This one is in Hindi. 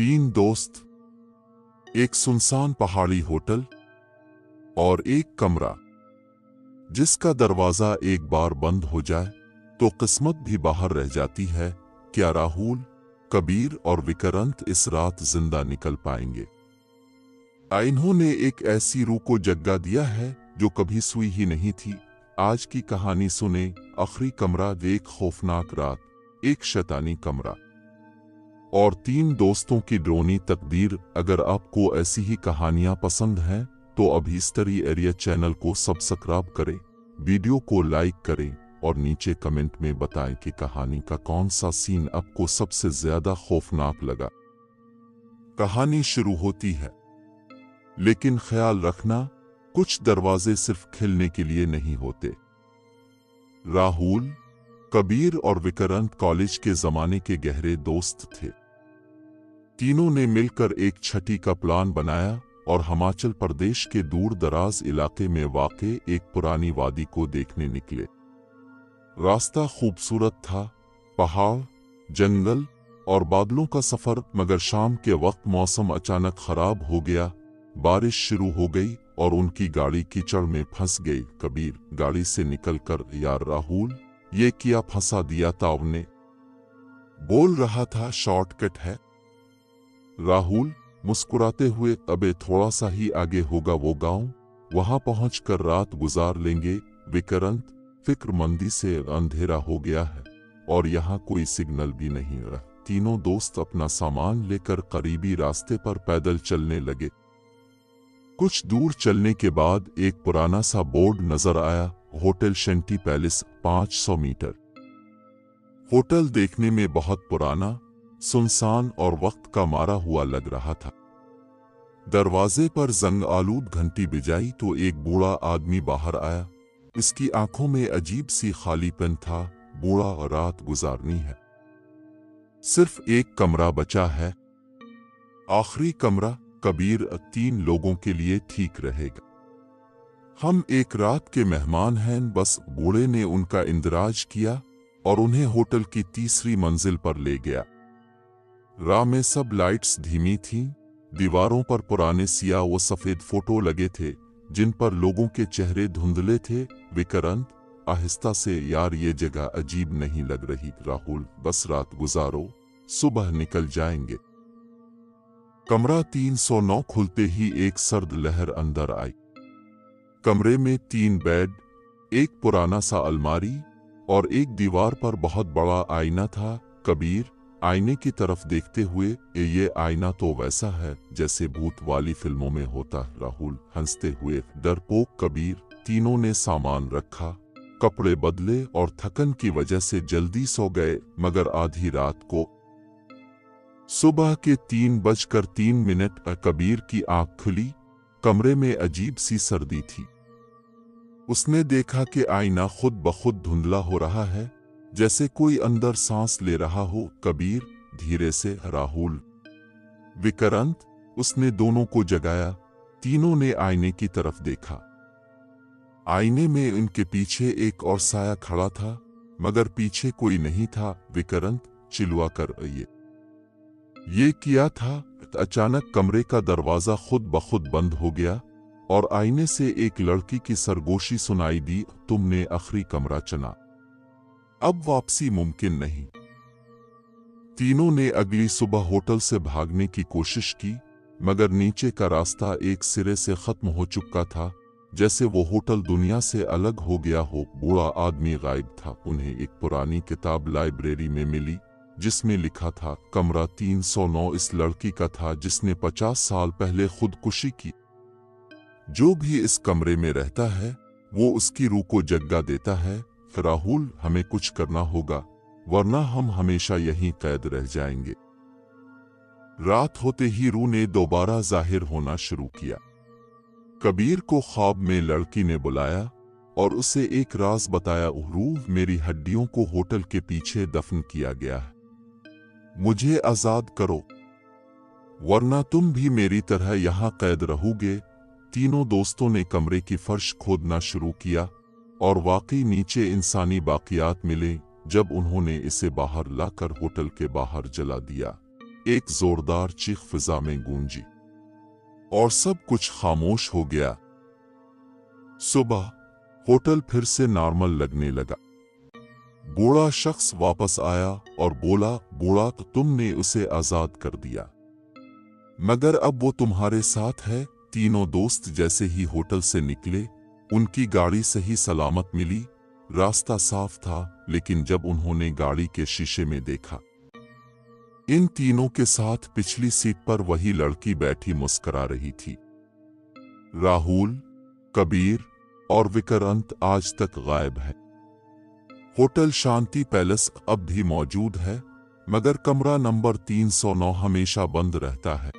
तीन दोस्त, एक सुनसान पहाड़ी होटल और एक कमरा जिसका दरवाजा एक बार बंद हो जाए तो किस्मत भी बाहर रह जाती है। क्या राहुल, कबीर और विक्रांत इस रात जिंदा निकल पाएंगे? इन्होंने एक ऐसी रूह को जगा दिया है जो कभी सुई ही नहीं थी। आज की कहानी सुने। आखिरी कमरा। एक खौफनाक रात, एक शैतानी कमरा और तीन दोस्तों की ड्रोनी तकदीर। अगर आपको ऐसी ही कहानियां पसंद हैं तो अभी हिस्ट्री एरिया चैनल को सब्सक्राइब करें, वीडियो को लाइक करें और नीचे कमेंट में बताएं कि कहानी का कौन सा सीन आपको सबसे ज्यादा खौफनाक लगा। कहानी शुरू होती है, लेकिन ख्याल रखना कुछ दरवाजे सिर्फ खिलने के लिए नहीं होते। राहुल, कबीर और विक्रांत कॉलेज के जमाने के गहरे दोस्त थे। तीनों ने मिलकर एक छठी का प्लान बनाया और हिमाचल प्रदेश के दूर दराज इलाके में वाक़े एक पुरानी वादी को देखने निकले। रास्ता खूबसूरत था, पहाड़, जंगल और बादलों का सफर। मगर शाम के वक्त मौसम अचानक खराब हो गया। बारिश शुरू हो गई और उनकी गाड़ी कीचड़ में फंस गई। कबीर गाड़ी से निकलकर, यार राहुल, ये क्या फंसा दिया तावने, बोल रहा था। शॉर्टकट है। राहुल मुस्कुराते हुए, अबे थोड़ा सा ही आगे होगा वो गांव, वहां पहुंचकर रात गुजार लेंगे। विक्रांत, फिक्रमंदी से अंधेरा हो गया है और यहाँ कोई सिग्नल भी नहीं रहा। तीनों दोस्त अपना सामान लेकर करीबी रास्ते पर पैदल चलने लगे। कुछ दूर चलने के बाद एक पुराना सा बोर्ड नजर आया, hotel Shanti palace, 500 metre. Hotel देखने में बहुत पुराना, सुनसान और वक्त का मारा हुआ लग रहा था। दरवाजे पर जंग आलूद घंटी बजाई तो एक बूढ़ा आदमी बाहर आया। इसकी आंखों में अजीब सी खालीपन था। बूढ़ा, रात गुजारनी है, सिर्फ एक कमरा बचा है, आखिरी कमरा। कबीर, 3 लोगों के लिए ठीक रहेगा, हम एक रात के मेहमान हैं बस। बूढ़े ने उनका इंदराज किया और उन्हें होटल की तीसरी मंजिल पर ले गया। राह में सब लाइट्स धीमी थीं। दीवारों पर पुराने सियाह व सफेद फोटो लगे थे जिन पर लोगों के चेहरे धुंधले थे। विक्रांत आहिस्ता से, यार ये जगह अजीब नहीं लग रही। राहुल, बस रात गुजारो, सुबह निकल जाएंगे। कमरा 309 खुलते ही एक सर्द लहर अंदर आई। कमरे में 3 बेड, एक पुराना सा अलमारी और एक दीवार पर बहुत बड़ा आईना था। कबीर आईने की तरफ देखते हुए, ये आईना तो वैसा है जैसे भूत वाली फिल्मों में होता। राहुल हंसते हुए, डरपोक कबीर। तीनों ने सामान रखा, कपड़े बदले और थकन की वजह से जल्दी सो गए। मगर आधी रात को, सुबह के 3:03 कबीर की आंख खुली। कमरे में अजीब सी सर्दी थी। उसने देखा कि आईना खुद ब खुद धुंधला हो रहा है, जैसे कोई अंदर सांस ले रहा हो। कबीर धीरे से, राहुल, विक्रांत, उसने दोनों को जगाया। तीनों ने आईने की तरफ देखा। आईने में उनके पीछे एक और साया खड़ा था, मगर पीछे कोई नहीं था। विक्रांत चिल्ला कर, ये क्या था? अचानक कमरे का दरवाजा खुद ब खुद बंद हो गया और आईने से एक लड़की की सरगोशी सुनाई दी, तुमने आखिरी कमरा चुना, अब वापसी मुमकिन नहीं। तीनों ने अगली सुबह होटल से भागने की कोशिश की, मगर नीचे का रास्ता एक सिरे से खत्म हो चुका था, जैसे वो होटल दुनिया से अलग हो गया हो। बूढ़ा आदमी गायब था। उन्हें एक पुरानी किताब लाइब्रेरी में मिली जिसमें लिखा था, कमरा 309 इस लड़की का था जिसने 50 साल पहले खुदकुशी की। जो भी इस कमरे में रहता है वो उसकी रूह को जगा देता है। राहुल, हमें कुछ करना होगा वरना हम हमेशा यहीं कैद रह जाएंगे। रात होते ही रूह ने दोबारा जाहिर होना शुरू किया। कबीर को ख्वाब में लड़की ने बुलाया और उसे एक राज बताया, रूह, मेरी हड्डियों को होटल के पीछे दफन किया गया है, मुझे आजाद करो वरना तुम भी मेरी तरह यहाँ कैद रहोगे। तीनों दोस्तों ने कमरे की फर्श खोदना शुरू किया और वाकई नीचे इंसानी बाकियात मिले। जब उन्होंने इसे बाहर लाकर होटल के बाहर जला दिया एक जोरदार चीख फिजा में गूंजी और सब कुछ खामोश हो गया। सुबह होटल फिर से नॉर्मल लगने लगा। बूढ़ा शख्स वापस आया और बोला, बूढ़ा, तो तुमने उसे आजाद कर दिया, मगर अब वो तुम्हारे साथ है। तीनों दोस्त जैसे ही होटल से निकले, उनकी गाड़ी सही सलामत मिली। रास्ता साफ था, लेकिन जब उन्होंने गाड़ी के शीशे में देखा, इन तीनों के साथ पिछली सीट पर वही लड़की बैठी मुस्कुरा रही थी। राहुल, कबीर और विक्रांत आज तक गायब है। होटल शांति पैलेस अब भी मौजूद है, मगर कमरा नंबर 309 हमेशा बंद रहता है।